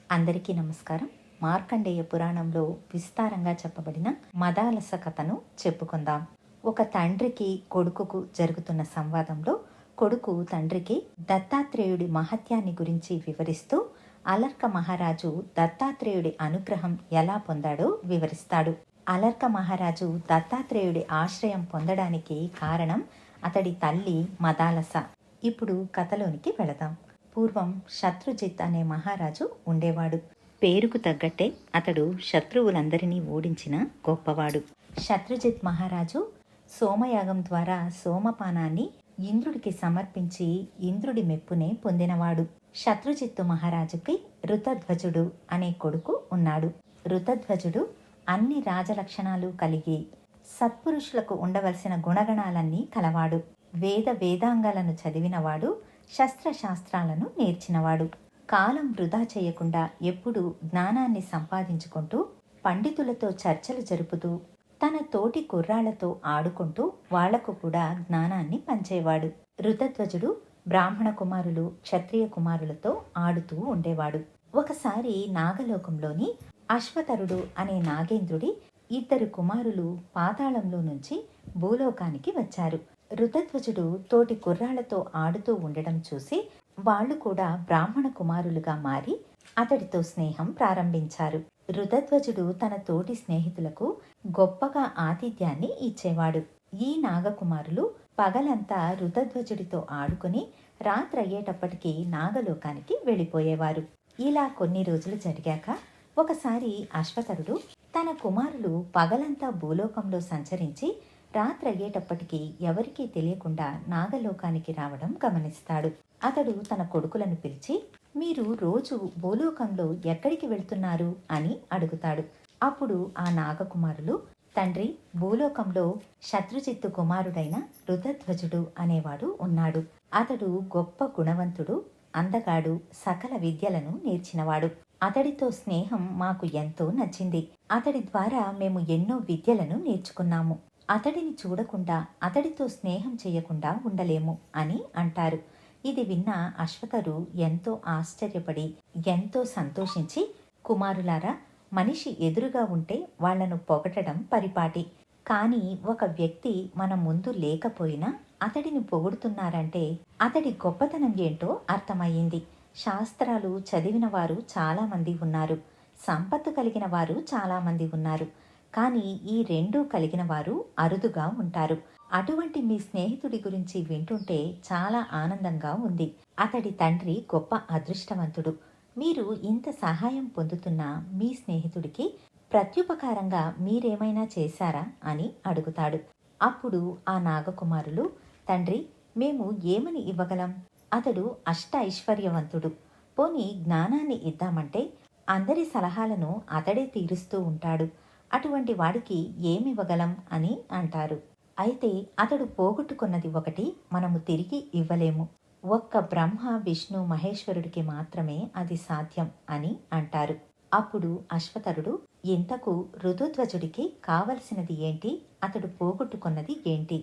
అందరికీ నమస్కారం. మార్కండేయ పురాణంలో విస్తారంగా చెప్పబడిన మదాలస కథను చెప్పుకుందాం. ఒక తండ్రికి కొడుకుకు జరుగుతున్న సంవాదంలో కొడుకు తండ్రికి దత్తాత్రేయుడి మహత్యాన్ని గురించి వివరిస్తూ అలర్క మహారాజు దత్తాత్రేయుడి అనుగ్రహం ఎలా పొందాడో వివరిస్తాడు. అలర్క మహారాజు దత్తాత్రేయుడి ఆశ్రయం పొందడానికి కారణం అతడి తల్లి మదాలస. ఇప్పుడు కథలోనికి వెళదాం. పూర్వం శత్రుజిత్ అనే మహారాజు ఉండేవాడు. పేరుకు తగ్గట్టే అతడు శత్రువులందరినీ ఓడించిన గొప్పవాడు. శత్రుజిత్ మహారాజు సోమయాగం ద్వారా సోమపానాన్ని ఇంద్రుడికి సమర్పించి ఇంద్రుడి మెప్పునే పొందినవాడు. శత్రుజిత్తు మహారాజుకి ఋతధ్వజుడు అనే కొడుకు ఉన్నాడు. ఋతధ్వజుడు అన్ని రాజలక్షణాలు కలిగి సత్పురుషులకు ఉండవలసిన గుణగణాలన్నీ కలవాడు. వేదాంగాలను చదివినవాడు. శస్త్రశాస్త్రాలను నేర్చినవాడు. కాలం వృధా చేయకుండా ఎప్పుడూ జ్ఞానాన్ని సంపాదించుకుంటూ పండితులతో చర్చలు జరుపుతూ తన తోటి కుర్రాళ్లతో ఆడుకుంటూ వాళ్లకు కూడా జ్ఞానాన్ని పంచేవాడు. ఋతధ్వజుడు బ్రాహ్మణ కుమారులు క్షత్రియ కుమారులతో ఆడుతూ ఉండేవాడు. ఒకసారి నాగలోకంలోని అశ్వతరుడు అనే నాగేంద్రుడి 2 కుమారులు పాతాళంలో నుంచి భూలోకానికి వచ్చారు. ఋతధ్వజుడు తోటి కుర్రాళ్లతో ఆడుతూ ఉండడం చూసి వాళ్ళు కూడా బ్రాహ్మణ కుమారులుగా మారి అతడితో స్నేహం ప్రారంభించారు. ఋతధ్వజుడు తన తోటి స్నేహితులకు గొప్పగా ఆతిథ్యాన్ని ఇచ్చేవాడు. ఈ నాగకుమారులు పగలంతా ఋతధ్వజుడితో ఆడుకుని రాత్రయ్యేటప్పటికీ నాగలోకానికి వెళ్ళిపోయేవారు. ఇలా కొన్ని రోజులు జరిగాక ఒకసారి అశ్వతరుడు తన కుమారులు పగలంతా భూలోకంలో సంచరించి రాత్రయ్యేటప్పటికీ ఎవరికీ తెలియకుండా నాగలోకానికి రావడం గమనిస్తాడు. అతడు తన కొడుకులను పిలిచి, మీరు రోజు భూలోకంలో ఎక్కడికి వెళ్తున్నారు అని అడుగుతాడు. అప్పుడు ఆ నాగకుమారులు, తండ్రి, భూలోకంలో శత్రుజిత్తు కుమారుడైన ఋతధ్వజుడు అనేవాడు ఉన్నాడు. అతడు గొప్ప గుణవంతుడు, అందగాడు, సకల విద్యలను నేర్చినవాడు. అతడితో స్నేహం మాకు ఎంతో నచ్చింది. అతడి ద్వారా మేము ఎన్నో విద్యలను నేర్చుకున్నాము. అతడిని చూడకుండా అతడితో స్నేహం చేయకుండా ఉండలేము అని అంటారు. ఇది విన్న అశ్వతరు ఎంతో ఆశ్చర్యపడి ఎంతో సంతోషించి, కుమారులారా, మనిషి ఎదురుగా ఉంటే వాళ్లను పొగటడం పరిపాటి. కానీ ఒక వ్యక్తి మన ముందు లేకపోయినా అతడిని పొగుడుతున్నారంటే అతడి గొప్పతనం ఏంటో అర్థమయ్యింది. శాస్త్రాలు చదివిన వారు చాలామంది ఉన్నారు, సంపత్తు కలిగిన వారు చాలామంది ఉన్నారు, కానీ ఈ రెండూ కలిగిన వారు అరుదుగా ఉంటారు. అటువంటి మీ స్నేహితుడి గురించి వింటుంటే చాలా ఆనందంగా ఉంది. అతడి తండ్రి గొప్ప అదృష్టవంతుడు. మీరు ఇంత సహాయం పొందుతున్న మీ స్నేహితుడికి ప్రత్యుపకారంగా మీరేమైనా చేశారా అని అడుగుతాడు. అప్పుడు ఆ నాగకుమారులు, తండ్రి, మేము ఏమని ఇవ్వగలం? అతడు అష్ట ఐశ్వర్యవంతుడు. పోనీ జ్ఞానాన్ని ఇద్దామంటే అందరి సలహాలను అతడే తీరుస్తూ ఉంటాడు. అటువంటి వాడికి ఏమివ్వగలం అని అంటారు. అయితే అతడు పోగొట్టుకున్నది ఒకటి మనము తిరిగి ఇవ్వలేము. ఒక్క బ్రహ్మ విష్ణు మహేశ్వరుడికి మాత్రమే అది సాధ్యం అని అంటారు. అప్పుడు అశ్వతరుడు, ఇంతకు ఋతుధ్వజుడికి కావలసినది ఏంటి? అతడు పోగొట్టుకున్నది ఏంటి?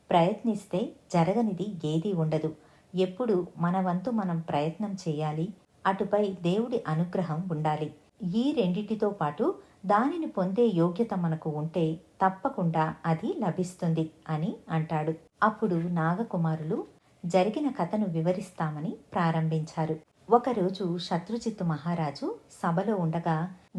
ప్రయత్నిస్తే జరగనిది ఏదీ ఉండదు. ఎప్పుడు మన వంతు మనం ప్రయత్నం చేయాలి. అటుపై దేవుడి అనుగ్రహం ఉండాలి. ఈ రెండిటితో పాటు దానిని పొందే యోగ్యత మనకు ఉంటే తప్పకుండా అది లభిస్తుంది అని అంటాడు. అప్పుడు నాగకుమారులు జరిగిన కథను వివరిస్తామని ప్రారంభించారు. ఒకరోజు శత్రుజిత్తు మహారాజు సభలో ఉండగా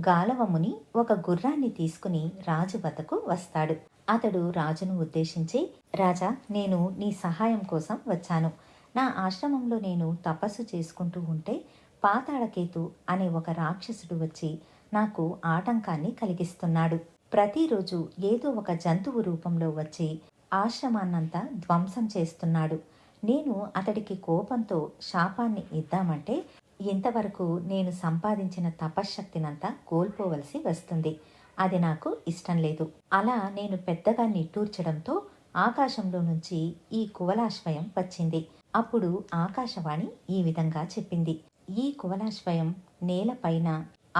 గాలవముని ఒక గుర్రాన్ని తీసుకుని రాజు వద్దకు వస్తాడు. అతడు రాజును ఉద్దేశించి, రాజా, నేను నీ సహాయం కోసం వచ్చాను. నా ఆశ్రమంలో నేను తపస్సు చేసుకుంటూ ఉంటే పాతాళకేతు అనే ఒక రాక్షసుడు వచ్చి నాకు ఆటంకాన్ని కలిగిస్తున్నాడు. ప్రతిరోజు ఏదో ఒక జంతువు రూపంలో వచ్చి ఆశ్రమాన్నంతా ధ్వంసం చేస్తున్నాడు. నేను అతడికి కోపంతో శాపాన్ని ఇద్దామంటే ఇంతవరకు నేను సంపాదించిన తపశ్శక్తినంతా కోల్పోవలసి వస్తుంది. అది నాకు ఇష్టం లేదు. అలా నేను పెద్దగా నిట్టూర్చడంతో ఆకాశంలో నుంచి ఈ కువలాశ్వయం వచ్చింది. అప్పుడు ఆకాశవాణి ఈ విధంగా చెప్పింది, ఈ కువలాశ్వయం నేలపైన,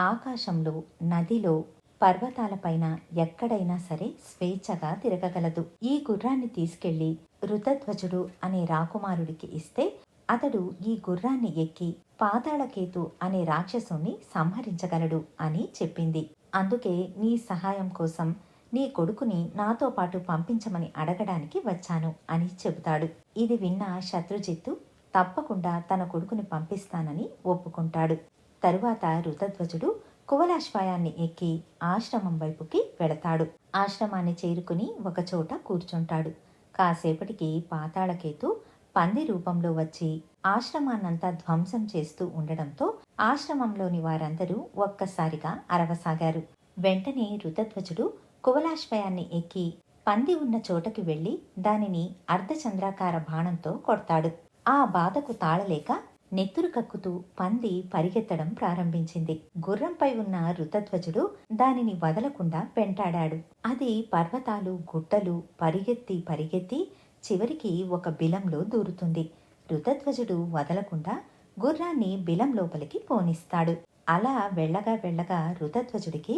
ఆకాశంలో, నదిలో, పర్వతాలపైన ఎక్కడైనా సరే స్వేచ్ఛగా తిరగగలదు. ఈ గుర్రాన్ని తీసుకెళ్లి ఋతధ్వజుడు అనే రాకుమారుడికి ఇస్తే అతడు ఈ గుర్రాన్ని ఎక్కి పాతాళకేతు అనే రాక్షసుణ్ణి సంహరించగలడు అని చెప్పింది. అందుకే నీ సహాయం కోసం నీ కొడుకుని నాతో పాటు పంపించమని అడగడానికి వచ్చాను అని చెబుతాడు. ఇది విన్న శత్రుజిత్తు తప్పకుండా తన కొడుకుని పంపిస్తానని ఒప్పుకుంటాడు. తరువాత ఋతధ్వజుడు కువలాశ్వయాన్ని ఎక్కి ఆశ్రమం వైపుకి వెళతాడు. ఆశ్రమాన్ని చేరుకుని ఒకచోట కూర్చుంటాడు. కాసేపటికి పాతాళకేతు పంది రూపంలో వచ్చి ఆశ్రమాన్నంతా ధ్వంసం చేస్తూ ఉండడంతో ఆశ్రమంలోని వారందరూ ఒక్కసారిగా అరవసాగారు. వెంటనే ఋతధ్వజుడు కువలాశ్వయాన్ని ఎక్కి పంది ఉన్న చోటకి వెళ్లి దానిని అర్ధచంద్రాకార బాణంతో కొడతాడు. ఆ బాధకు తాళలేక నెత్తురు కక్కుతూ పంది పరిగెత్తడం ప్రారంభించింది. గుర్రంపై ఉన్న ఋతధ్వజుడు దానిని వదలకుండా వెంటాడాడు. అది పర్వతాలు, గుట్టలు పరిగెత్తి పరిగెత్తి చివరికి ఒక బిలంలో దూరుతుంది. ఋతధ్వజుడు వదలకుండా గుర్రాన్ని బిలం లోపలికి పోనిస్తాడు. అలా వెళ్ళగా వెళ్ళగా ఋతధ్వజుడికి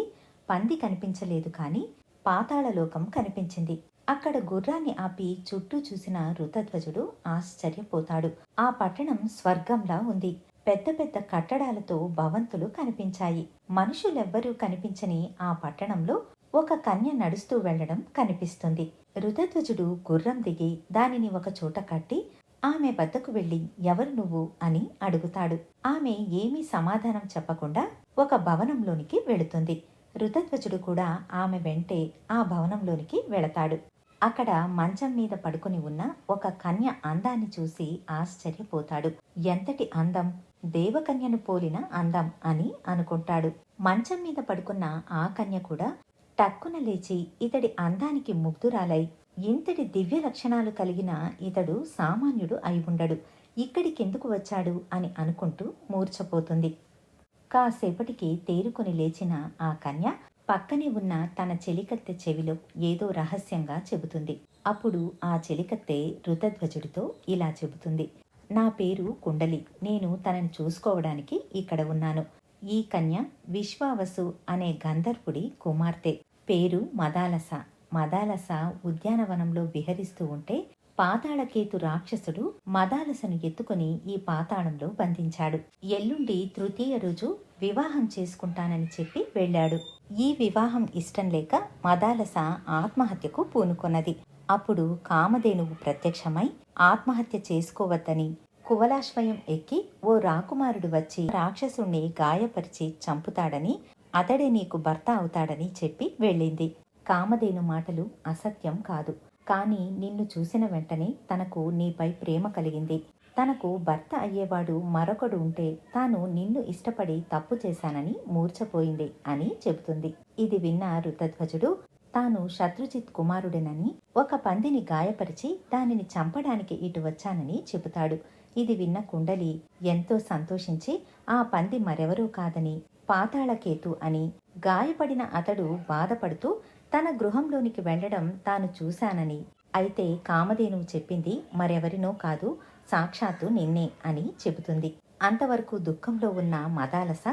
పంది కనిపించలేదు, కాని పాతాళలోకం కనిపించింది. అక్కడ గుర్రాన్ని ఆపి చుట్టూ చూసిన ఋతధ్వజుడు ఆశ్చర్యపోతాడు. ఆ పట్టణం స్వర్గంలా ఉంది. పెద్ద పెద్ద కట్టడాలతో భవంతులు కనిపించాయి. మనుషులెవ్వరూ కనిపించని ఆ పట్టణంలో ఒక కన్య నడుస్తూ వెళ్లడం కనిపిస్తుంది. ఋతధ్వజుడు గుర్రం దిగి దానిని ఒక చోట కట్టి ఆమె వద్దకు వెళ్లి ఎవరు నువ్వు అని అడుగుతాడు. ఆమె ఏమీ సమాధానం చెప్పకుండా ఒక భవనంలోనికి వెళుతుంది. ఋతధ్వజుడు కూడా ఆమె వెంటే ఆ భవనంలోనికి వెళతాడు. అక్కడ మంచం మీద పడుకుని ఉన్న ఒక కన్య అందాన్ని చూసి ఆశ్చర్యపోతాడు. ఎంతటి అందం! దేవకన్యను పోలిన అందం అని అనుకుంటాడు. మంచం మీద పడుకున్న ఆ కన్య కూడా టక్కున లేచి ఇతడి అందానికి ముగ్ధురాలై, ఇంతటి దివ్య లక్షణాలు కలిగిన ఇతడు సామాన్యుడు అయి ఉండడు, ఇక్కడికెందుకు వచ్చాడు అని అనుకుంటూ మూర్ఛపోతుంది. కాసేపటికి తేరుకొని లేచిన ఆ కన్య పక్కనే ఉన్న తన చెలికత్తె చెవిలో ఏదో రహస్యంగా చెబుతుంది. అప్పుడు ఆ చెలికత్తె ఋతధ్వజుడితో ఇలా చెబుతుంది. నా పేరు కుండలి. నేను తనని చూసుకోవడానికి ఇక్కడ ఉన్నాను. ఈ కన్య విశ్వావసు అనే గంధర్వుడి కుమార్తె. పేరు మదాలస. మదాలస ఉద్యానవనంలో విహరిస్తూ ఉంటే పాతాళకేతు రాక్షసుడు మదాలసను ఎత్తుకుని ఈ పాతాళంలో బంధించాడు. ఎల్లుండి తృతీయ రోజు వివాహం చేసుకుంటానని చెప్పి వెళ్ళాడు. ఈ వివాహం ఇష్టం లేక మదాలస ఆత్మహత్యకు పూనుకొన్నది. అప్పుడు కామధేనువు ప్రత్యక్షమై ఆత్మహత్య చేసుకోవద్దని, కువలాశ్వయం ఎక్కి ఓ రాకుమారుడు వచ్చి రాక్షసుణ్ణి గాయపరిచి చంపుతాడని, అతడే నీకు భర్త అవుతాడని చెప్పి వెళ్ళింది. కామధేను మాటలు అసత్యం కాదు, కానీ నిన్ను చూసిన వెంటనే తనకు నీపై ప్రేమ కలిగింది. తనకు భర్త అయ్యేవాడు మరొకడు ఉంటే తాను నిన్ను ఇష్టపడి తప్పు చేశానని మూర్ఛపోయింది అని చెబుతుంది. ఇది విన్న ఋతధ్వజుడు తాను శత్రుజిత్ కుమారుడినని, ఒక పందిని గాయపరిచి దానిని చంపడానికి ఇటు వచ్చానని చెబుతాడు. ఇది విన్న కుండలి ఎంతో సంతోషించి ఆ పంది మరెవరూ కాదని పాతాళకేతు అని, గాయపడిన అతడు బాధపడుతూ తన గృహంలోనికి వెళ్లడం తాను చూశానని, అయితే కామధేనువు చెప్పింది మరెవరినో కాదు, సాక్షాత్తు నిన్నే అని చెబుతుంది. అంతవరకు దుఃఖంలో ఉన్న మదాలస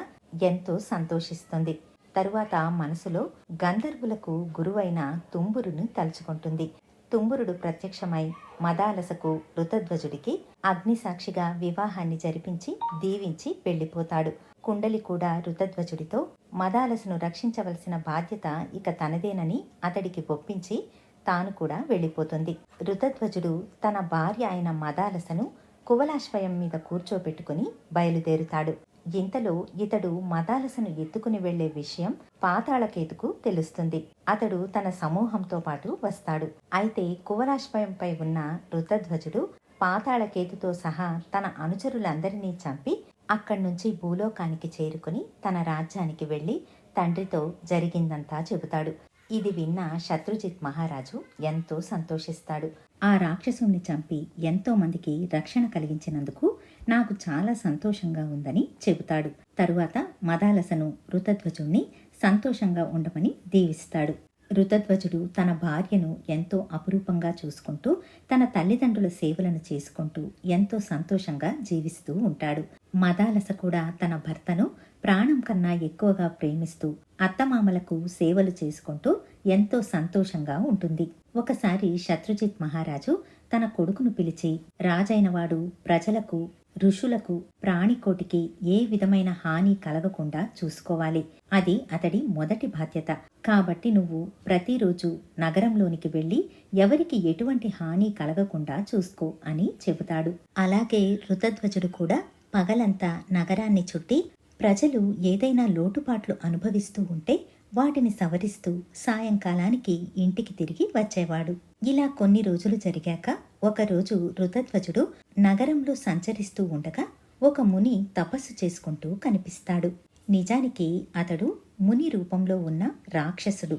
ఎంతో సంతోషిస్తుంది. తరువాత మనసులో గంధర్వులకు గురువైన తుంబురుని తలుచుకుంటుంది. తుంబురుడు ప్రత్యక్షమై మదాలసకు ఋతధ్వజుడికి అగ్నిసాక్షిగా వివాహాన్ని జరిపించి దీవించి వెళ్ళిపోతాడు. కుండలి కూడా ఋతధ్వజుడితో మదాలసను రక్షించవలసిన బాధ్యత ఇక తనదేనని అతడికి ఒప్పించి తాను కూడా వెళ్ళిపోతుంది. ఋతధ్వజుడు తన భార్య అయిన మదాలసను కువలాశ్వయం మీద కూర్చోబెట్టుకుని బయలుదేరుతాడు. ఇంతలో ఇతడు మదాలసను ఎత్తుకుని వెళ్లే విషయం పాతాళకేతుకు తెలుస్తుంది. అతడు తన సమూహంతో పాటు వస్తాడు. అయితే కువలాశ్వయంపై ఉన్న ఋతధ్వజుడు పాతాళకేతుతో సహా తన అనుచరులందరినీ చంపి అక్కడి నుంచి భూలోకానికి చేరుకుని తన రాజ్యానికి వెళ్లి తండ్రితో జరిగిందంతా చెబుతాడు. ఇది విన్న శత్రుజిత్ మహారాజు ఎంతో సంతోషిస్తాడు. ఆ రాక్షసుణ్ణి చంపి ఎంతో మందికి రక్షణ కలిగించినందుకు నాకు చాలా సంతోషంగా ఉందని చెబుతాడు. తరువాత మదాలసను ఋతధ్వజుణ్ణి సంతోషంగా ఉండమని దీవిస్తాడు. ఋతధ్వజుడు తన భార్యను ఎంతో అపురూపంగా చూసుకుంటూ తన తల్లిదండ్రుల సేవలను చేసుకుంటూ ఎంతో సంతోషంగా జీవిస్తూ ఉంటాడు. మదాలస కూడా తన భర్తను ప్రాణం కన్నా ఎక్కువగా ప్రేమిస్తూ అత్తమామలకు సేవలు చేసుకుంటూ ఎంతో సంతోషంగా ఉంటుంది. ఒకసారి శత్రుజిత్ మహారాజు తన కొడుకును పిలిచి, రాజైనవాడు ప్రజలకు ఋషులకు ప్రాణికోటికి ఏ విధమైన హాని కలగకుండా చూసుకోవాలి. అది అతడి మొదటి బాధ్యత. కాబట్టి నువ్వు ప్రతిరోజు నగరంలోనికి వెళ్ళి ఎవరికి ఎటువంటి హాని కలగకుండా చూసుకో అని చెబుతాడు. అలాగే ఋతధ్వజుడు కూడా పగలంతా నగరాన్ని చుట్టి ప్రజలు ఏదైనా లోటుపాట్లు అనుభవిస్తూ ఉంటే వాటిని సవరిస్తూ సాయంకాలానికి ఇంటికి తిరిగి వచ్చేవాడు. ఇలా కొన్ని రోజులు జరిగాక ఒకరోజు ఋతధ్వజుడు నగరంలో సంచరిస్తూ ఉండగా ఒక ముని తపస్సు చేసుకుంటూ కనిపిస్తాడు. నిజానికి అతడు ముని రూపంలో ఉన్న రాక్షసుడు,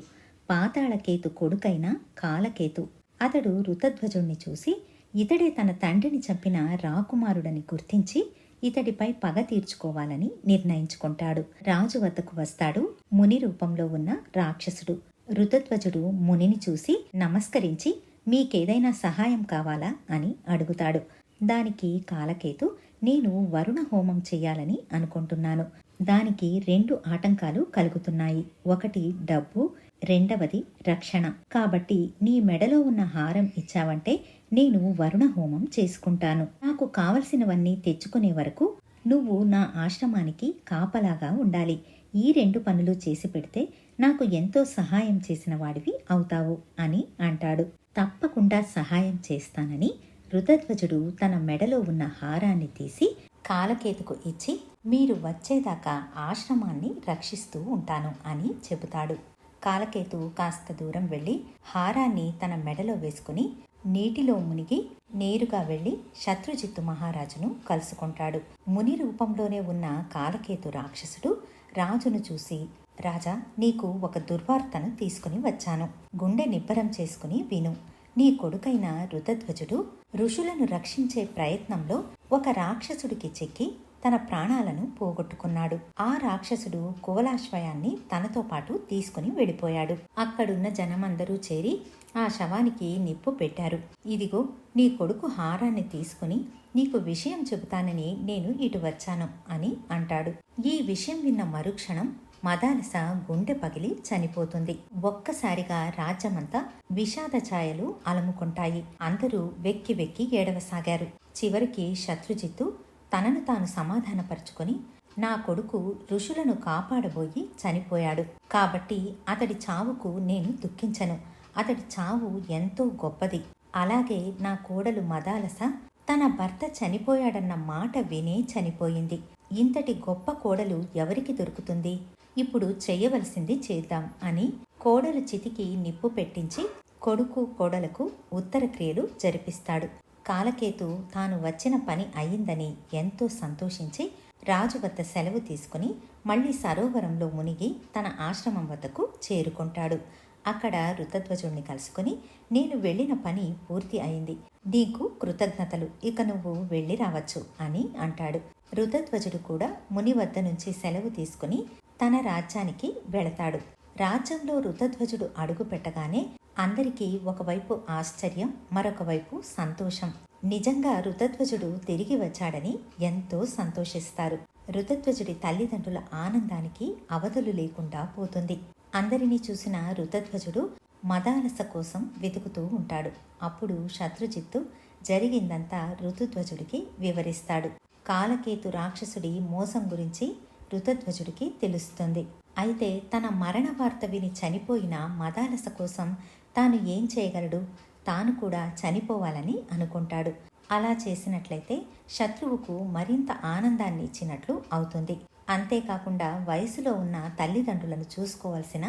పాతాళకేతు కొడుకైన కాలకేతు. అతడు ఋతధ్వజుణ్ణి చూసి ఇతడే తన తండ్రిని చంపిన రాకుమారుడని గుర్తించి ఇతడిపై పగ తీర్చుకోవాలని నిర్ణయించుకుంటాడు. రాజు వద్దకు వస్తాడు ముని రూపంలో ఉన్న రాక్షసుడు. ఋతధ్వజుడు మునిని చూసి నమస్కరించి మీకేదైనా సహాయం కావాలా అని అడుగుతాడు. దానికి కాలకేతు, నేను వరుణ హోమం చెయ్యాలని అనుకుంటున్నాను. దానికి 2 ఆటంకాలు కలుగుతున్నాయి. ఒకటి డబ్బు, రెండవది రక్షణ. కాబట్టి నీ మెడలో ఉన్న హారం ఇచ్చావంటే నేను వరుణ హోమం చేసుకుంటాను. నాకు కావలసినవన్నీ తెచ్చుకునే వరకు నువ్వు నా ఆశ్రమానికి కాపలాగా ఉండాలి. ఈ 2 పనులు చేసి పెడితే నాకు ఎంతో సహాయం చేసిన వాడివి అవుతావు అని అంటాడు. తప్పకుండా సహాయం చేస్తానని ఋతధ్వజుడు తన మెడలో ఉన్న హారాన్ని తీసి కాలకేతుకు ఇచ్చి మీరు వచ్చేదాకా ఆశ్రమాన్ని రక్షిస్తూ ఉంటాను అని చెబుతాడు. కాలకేతు కాస్త దూరం వెళ్ళి హారాన్ని తన మెడలో వేసుకుని నీటిలో మునిగి నేరుగా వెళ్లి శత్రుజిత్తు మహారాజును కలుసుకుంటాడు. ముని రూపంలోనే ఉన్న కాలకేతు రాక్షసుడు రాజును చూసి, రాజా, నీకు ఒక దుర్వార్తను తీసుకుని వచ్చాను. గుండె నిబ్బరం చేసుకుని విను. నీ కొడుకైన ఋతధ్వజుడు ఋషులను రక్షించే ప్రయత్నంలో ఒక రాక్షసుడికి చెక్కి తన ప్రాణాలను పోగొట్టుకున్నాడు. ఆ రాక్షసుడు కువలాశ్వయాన్ని తనతో పాటు తీసుకుని వెళ్ళిపోయాడు. అక్కడున్న జనమందరూ చేరి ఆ శవానికి నిప్పు పెట్టారు. ఇదిగో నీ కొడుకు హారాన్ని తీసుకుని నీకు విషయం చెబుతానని నేను ఇటు వచ్చాను అని అంటాడు. ఈ విషయం విన్న మరుక్షణం మదాలస గుండె పగిలి చనిపోతుంది. ఒక్కసారిగా రాజ్యమంతా విషాద ఛాయలు అలముకుంటాయి. అందరూ వెక్కి వెక్కి ఏడవసాగారు. చివరికి శత్రుజిత్తు తనను తాను సమాధానపరుచుకొని, నా కొడుకు ఋషులను కాపాడబోయి చనిపోయాడు. కాబట్టి అతడి చావుకు నేను దుఃఖించను. అతడి చావు ఎంతో గొప్పది. అలాగే నా కోడలు మదాలస తన భర్త చనిపోయాడన్న మాట వినే చనిపోయింది. ఇంతటి గొప్ప కోడలు ఎవరికి దొరుకుతుంది? ఇప్పుడు చెయ్యవలసింది చేద్దాం అని కోడలు చితికి నిప్పు పెట్టించి కొడుకు కోడలకు ఉత్తర క్రియలు జరిపిస్తాడు. కాలకేతు తాను వచ్చిన పని అయిందని ఎంతో సంతోషించి రాజు వద్ద సెలవు తీసుకుని మళ్ళీ సరోవరంలో మునిగి తన ఆశ్రమం వద్దకు చేరుకుంటాడు. అక్కడ ఋతధ్వజుణ్ణి కలుసుకుని, నేను వెళ్ళిన పని పూర్తి అయింది. నీకు కృతజ్ఞతలు. ఇక నువ్వు వెళ్ళి రావచ్చు అని అంటాడు. ఋతధ్వజుడు కూడా ముని వద్ద నుంచి సెలవు తీసుకుని తన రాజ్యానికి వెళతాడు. రాజ్యంలో ఋతధ్వజుడు అడుగు పెట్టగానే అందరికీ ఒకవైపు ఆశ్చర్యం, మరొక వైపు సంతోషం. నిజంగా ఋతధ్వజుడు తిరిగి వచ్చాడని ఎంతో సంతోషిస్తారు. ఋతధ్వజుడి తల్లిదండ్రుల ఆనందానికి అవధులు లేకుండా పోతుంది. అందరినీ చూసిన ఋతధ్వజుడు మదాలస కోసం వెతుకుతూ ఉంటాడు. అప్పుడు శత్రుజిత్తు జరిగిందంతా ఋతుధ్వజుడికి వివరిస్తాడు. కాలకేతు రాక్షసుడి మోసం గురించి ఋతధ్వజుడికి తెలుస్తుంది. అయితే తన మరణ వార్త విని చనిపోయిన మదాలస కోసం తాను ఏం చేయగలడు? తాను కూడా చనిపోవాలని అనుకుంటాడు. అలా చేసినట్లయితే శత్రువుకు మరింత ఆనందాన్ని ఇచ్చినట్లు అవుతుంది. అంతేకాకుండా వయసులో ఉన్న తల్లిదండ్రులను చూసుకోవాల్సిన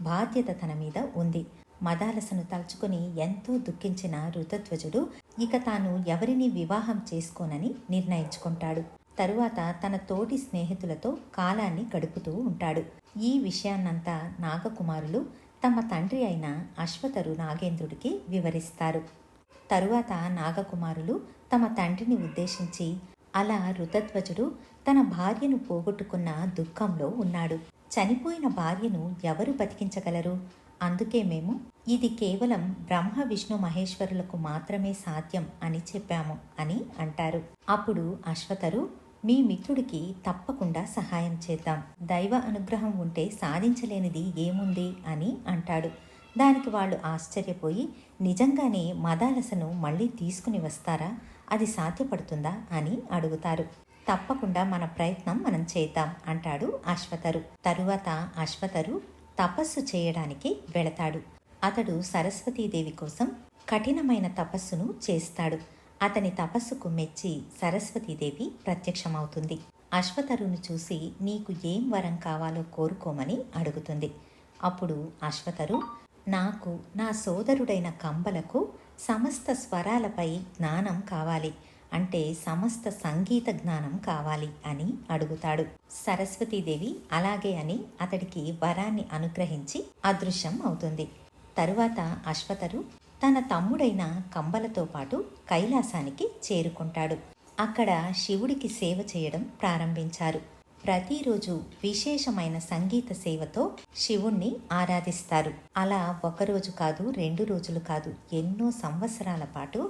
బాధ్యత తన మీద ఉంది. మదాలసను తలుచుకుని ఎంతో దుఃఖించిన ఋతధ్వజుడు ఇక తాను ఎవరిని వివాహం చేసుకోనని నిర్ణయించుకుంటాడు. తరువాత తన తోటి స్నేహితులతో కాలాన్ని గడుపుతూ ఉంటాడు. ఈ విషయాన్నంతా నాగకుమారులు తమ తండ్రి అయిన అశ్వతరు నాగేంద్రుడికి వివరిస్తారు. తరువాత నాగకుమారులు తమ తండ్రిని ఉద్దేశించి, అలా ఋతధ్వజుడు తన భార్యను పోగొట్టుకున్న దుఃఖంలో ఉన్నాడు. చనిపోయిన భార్యను ఎవరు బతికించగలరు? అందుకే మేము ఇది కేవలం బ్రహ్మ విష్ణు మహేశ్వరులకు మాత్రమే సాధ్యం అని చెప్పాము అని అంటారు. అప్పుడు అశ్వతరు, మీ మిత్రుడికి తప్పకుండా సహాయం చేద్దాం. దైవ అనుగ్రహం ఉంటే సాధించలేనిది ఏముంది అని అంటాడు. దానికి వాళ్ళు ఆశ్చర్యపోయి, నిజంగానే మదాలసను మళ్ళీ తీసుకుని వస్తారా? అది సాధ్యపడుతుందా అని అడుగుతారు. తప్పకుండా మన ప్రయత్నం మనం చేద్దాం అంటాడు అశ్వతరు. తరువాత అశ్వతరు తపస్సు చేయడానికి వెళతాడు. అతడు సరస్వతీదేవి కోసం కఠినమైన తపస్సును చేస్తాడు. అతని తపస్సుకు మెచ్చి సరస్వతీదేవి ప్రత్యక్షమవుతుంది. అశ్వతరును చూసి నీకు ఏం వరం కావాలో కోరుకోమని అడుగుతుంది. అప్పుడు అశ్వతరు, నాకు నా సోదరుడైన కంబలకు సమస్త స్వరాలపై జ్ఞానం కావాలి, అంటే సమస్త సంగీత జ్ఞానం కావాలి అని అడుగుతాడు. సరస్వతీదేవి అలాగే అని అతడికి వరాన్ని అనుగ్రహించి అదృశ్యం అవుతుంది. తరువాత అశ్వతరు తన తమ్ముడైన కంబలతో పాటు కైలాసానికి చేరుకుంటాడు. అక్కడ శివుడికి సేవ చేయడం ప్రారంభించారు. ప్రతిరోజు విశేషమైన సంగీత సేవతో శివుణ్ణి ఆరాధిస్తారు. అలా ఒకరోజు కాదు, 2 రోజులు కాదు, ఎన్నో సంవత్సరాల పాటు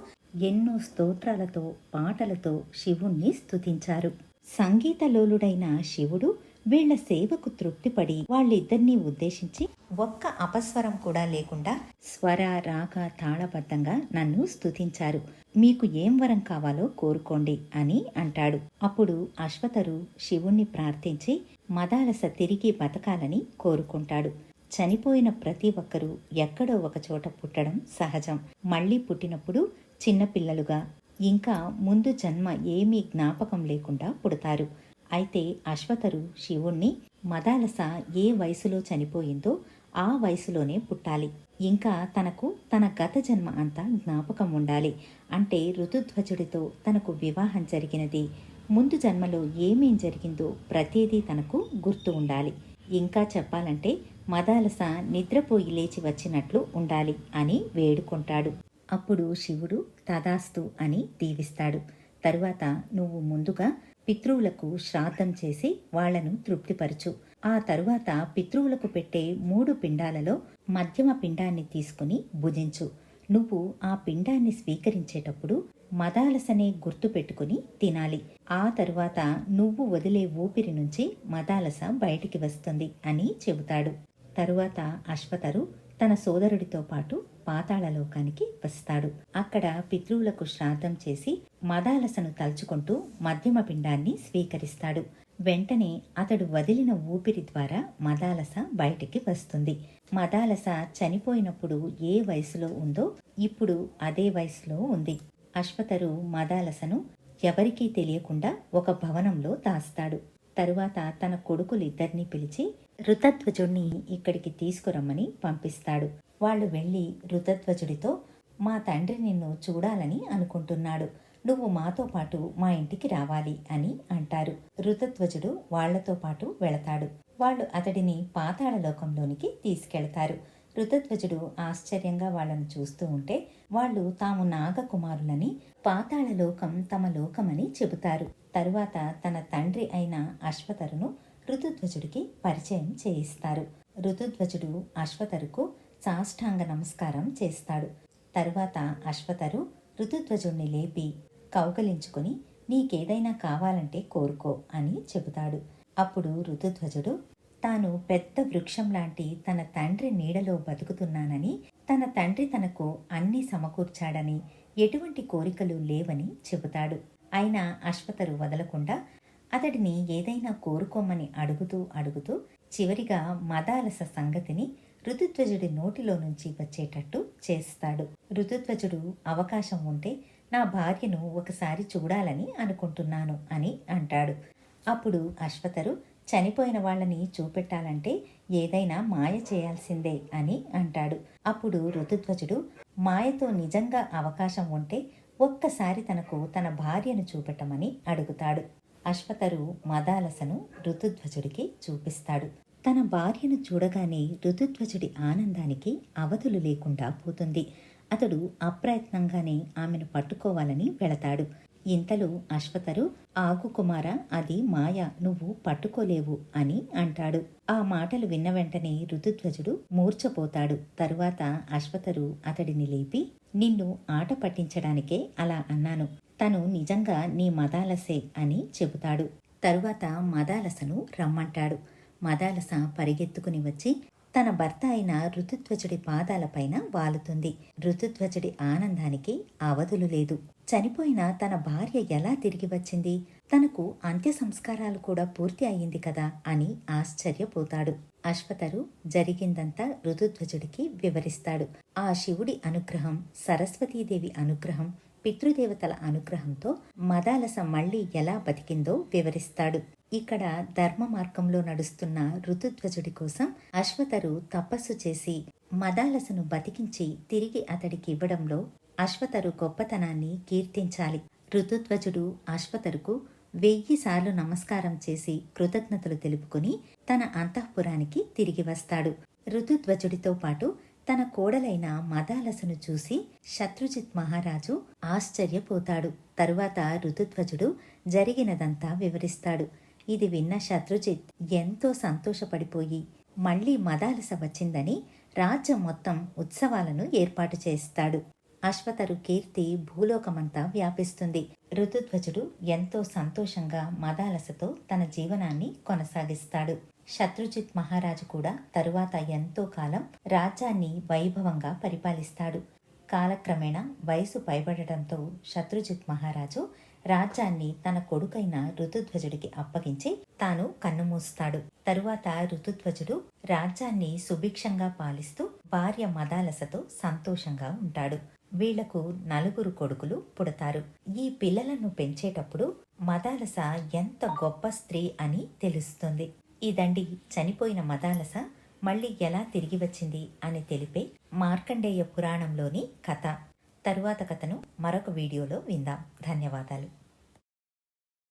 ఎన్నో స్తోత్రాలతో పాటలతో శివుణ్ణి స్తుతించారు. సంగీతలోలుడైన శివుడు వీళ్ల సేవకు తృప్తిపడి వాళ్ళిద్దరినీ ఉద్దేశించి ఒక్క అపస్వరం కూడా లేకుండా స్వర రాగ తాళబద్ధంగా నన్ను స్తుతించారు. మీకు ఏం వరం కావాలో కోరుకోండి అని అంటాడు. అప్పుడు అశ్వతరు శివుణ్ణి ప్రార్థించి మదాలస తిరిగి బతకాలని కోరుకుంటాడు. చనిపోయిన ప్రతి ఒక్కరూ ఎక్కడో ఒక చోట పుట్టడం సహజం. మళ్ళీ పుట్టినప్పుడు చిన్నపిల్లలుగా, ఇంకా ముందు జన్మ ఏమీ జ్ఞాపకం లేకుండా పుడతారు. అయితే అశ్వతరు శివుణ్ణి మదాలస ఏ వయసులో చనిపోయిందో ఆ వయసులోనే పుట్టాలి, ఇంకా తనకు తన గత జన్మ అంతా జ్ఞాపకం ఉండాలి, అంటే ఋతుధ్వజుడితో తనకు వివాహం జరిగినది, ముందు జన్మలో ఏమేం జరిగిందో ప్రతిదీ తనకు గుర్తు ఉండాలి. ఇంకా చెప్పాలంటే మదాలస నిద్రపోయి లేచి వచ్చినట్లు ఉండాలి అని వేడుకుంటాడు. అప్పుడు శివుడు తదాస్తు అని దీవిస్తాడు. తరువాత నువ్వు ముందుగా పితృవులకు శ్రాద్ధం చేసి వాళ్లను తృప్తిపరచు. ఆ తరువాత పితృవులకు పెట్టే 3 పిండాలలో మధ్యమ పిండాన్ని తీసుకుని భుజించు. నువ్వు ఆ పిండాన్ని స్వీకరించేటప్పుడు మదాలసనే గుర్తు పెట్టుకుని తినాలి. ఆ తరువాత నువ్వు వదిలే ఊపిరి నుంచి మదాలస బయటికి వస్తుంది అని చెబుతాడు. తరువాత అశ్వతరు తన సోదరుడితో పాటు పాతాళలోకానికి వస్తాడు. అక్కడ పితృవులకు శ్రాద్ధం చేసి మదాలసను తలుచుకుంటూ మధ్యమ పిండాన్ని స్వీకరిస్తాడు. వెంటనే అతడు వదిలిన ఊపిరి ద్వారా మదాలస బయటికి వస్తుంది. మదాలస చనిపోయినప్పుడు ఏ వయసులో ఉందో ఇప్పుడు అదే వయసులో ఉంది. అశ్వతరు మదాలసను ఎవరికీ తెలియకుండా ఒక భవనంలో దాస్తాడు. తరువాత తన కొడుకులిద్దరినీ పిలిచి ఋతధ్వజుణ్ణి ఇక్కడికి తీసుకురమ్మని పంపిస్తాడు. వాళ్ళు వెళ్ళి ఋతధ్వజుడితో, మా తండ్రి నిన్ను చూడాలని అనుకుంటున్నాడు, నువ్వు మాతో పాటు మా ఇంటికి రావాలి అని అంటారు. ఋతధ్వజుడు వాళ్లతో పాటు వెళతాడు. వాళ్ళు అతడిని పాతాళలోకంలోనికి తీసుకెళతారు. ఋతధ్వజుడు ఆశ్చర్యంగా వాళ్లను చూస్తూ ఉంటే వాళ్ళు తాము నాగకుమారులని, పాతాళలోకం తమ లోకమని చెబుతారు. తరువాత తన తండ్రి అయిన అశ్వతరును ఋతుధ్వజుడికి పరిచయం చేయిస్తారు. ఋతుధ్వజుడు అశ్వతరుకు సాష్టాంగ నమస్కారం చేస్తాడు. తరువాత అశ్వతరు ఋతుధ్వజుణ్ణి లేపి కౌగలించుకుని నీకేదైనా కావాలంటే కోరుకో అని చెబుతాడు. అప్పుడు ఋతుధ్వజుడు తాను పెద్ద వృక్షం లాంటి తన తండ్రి నీడలో బతుకుతున్నానని, తన తండ్రి తనకు అన్నీ సమకూర్చాడని, ఎటువంటి కోరికలు లేవని చెబుతాడు. అయినా అశ్వతరు వదలకుండా అతడిని ఏదైనా కోరుకోమని అడుగుతూ చివరిగా మదాలస సంగతిని ఋతుధ్వజుడి నోటిలో నుంచి వచ్చేటట్టు చేస్తాడు. ఋతుధ్వజుడు అవకాశం ఉంటే నా భార్యను ఒకసారి చూడాలని అనుకుంటున్నాను అని అంటాడు. అప్పుడు అశ్వతరు చనిపోయిన వాళ్ళని చూపెట్టాలంటే ఏదైనా మాయ చేయాల్సిందే అని అంటాడు. అప్పుడు ఋతుధ్వజుడు మాయతో నిజంగా అవకాశం ఉంటే ఒక్కసారి తనకు తన భార్యను చూపెట్టమని అడుగుతాడు. అశ్వతరు మదాలసను ఋతుధ్వజుడికి చూపిస్తాడు. తన భార్యను చూడగానే ఋతుధ్వజుడి ఆనందానికి అవధులు లేకుండా పోతుంది. అతడు అప్రయత్నంగానే ఆమెను పట్టుకోవాలని వెళతాడు. ఇంతలో అశ్వతరు ఆగు కుమార, అది మాయ, నువ్వు పట్టుకోలేవు అని అంటాడు. ఆ మాటలు విన్న వెంటనే ఋతుధ్వజుడు మూర్ఛపోతాడు. తరువాత అశ్వతరు అతడిని లేపి నిన్ను ఆట పట్టించడానికే అలా అన్నాను, తను నిజంగా నీ మదాలసే అని చెబుతాడు. తరువాత మదాలసను రమ్మంటాడు. మదాలస పరిగెత్తుకుని వచ్చి తన భర్త అయిన ఋతుధ్వజుడి పాదాలపైన వాలుతుంది. ఋతుధ్వజుడి ఆనందానికి అవధులు లేదు. చనిపోయిన తన భార్య ఎలా తిరిగి వచ్చింది? తనకు అంత్య సంస్కారాలు కూడా పూర్తి అయ్యింది కదా అని ఆశ్చర్యపోతాడు. అశ్వతరు జరిగిందంతా ఋతుధ్వజుడికి వివరిస్తాడు. ఆ శివుడి అనుగ్రహం, సరస్వతీదేవి అనుగ్రహం, పితృదేవతల అనుగ్రహంతో మదాలస మళ్లీ ఎలా బతికిందో వివరిస్తాడు. ఇక్కడ ధర్మ మార్గంలో నడుస్తున్న ఋతుధ్వజుడి కోసం అశ్వతరు తపస్సు చేసి మదాలసను బతికించి తిరిగి అతడికి ఇవ్వడంలో అశ్వతరు గొప్పతనాన్ని కీర్తించాలి. ఋతుధ్వజుడు అశ్వతరుకు 1000 సార్లు నమస్కారం చేసి కృతజ్ఞతలు తెలుపుకుని తన అంతఃపురానికి తిరిగి వస్తాడు. ఋతుధ్వజుడితో పాటు తన కోడలైన మదాలసను చూసి శత్రుజిత్ మహారాజు ఆశ్చర్యపోతాడు. తరువాత ఋతుధ్వజుడు జరిగినదంతా వివరిస్తాడు. ఇది విన్న శత్రుజిత్ ఎంతో సంతోషపడిపోయి మళ్లీ మదాలస వచ్చిందని రాజ్యం మొత్తం ఉత్సవాలను ఏర్పాటు చేస్తాడు. అశ్వతరు కీర్తి భూలోకమంతా వ్యాపిస్తుంది. ఋతుధ్వజుడు ఎంతో సంతోషంగా మదాలసతో తన జీవనాన్ని కొనసాగిస్తాడు. శత్రుజిత్ మహారాజు కూడా తరువాత ఎంతో కాలం రాజ్యాన్ని వైభవంగా పరిపాలిస్తాడు. కాలక్రమేణా వయసు పైబడటంతో శత్రుజిత్ మహారాజు రాజ్యాన్ని తన కొడుకైన ఋతుధ్వజుడికి అప్పగించి తాను కన్నుమూస్తాడు. తరువాత ఋతుధ్వజుడు రాజ్యాన్ని సుభిక్షంగా పాలిస్తూ భార్య మదాలసతో సంతోషంగా ఉంటాడు. వీళ్లకు 4 కొడుకులు పుడతారు. ఈ పిల్లలను పెంచేటప్పుడు మదాలస ఎంత గొప్ప స్త్రీ అని తెలుస్తుంది. ఇదండి చనిపోయిన మదాలస మళ్ళీ ఎలా తిరిగి వచ్చింది అని తెలిపే మార్కండేయ పురాణంలోని కథ. తరువాత కథను మరొక వీడియోలో విందాం. ధన్యవాదాలు.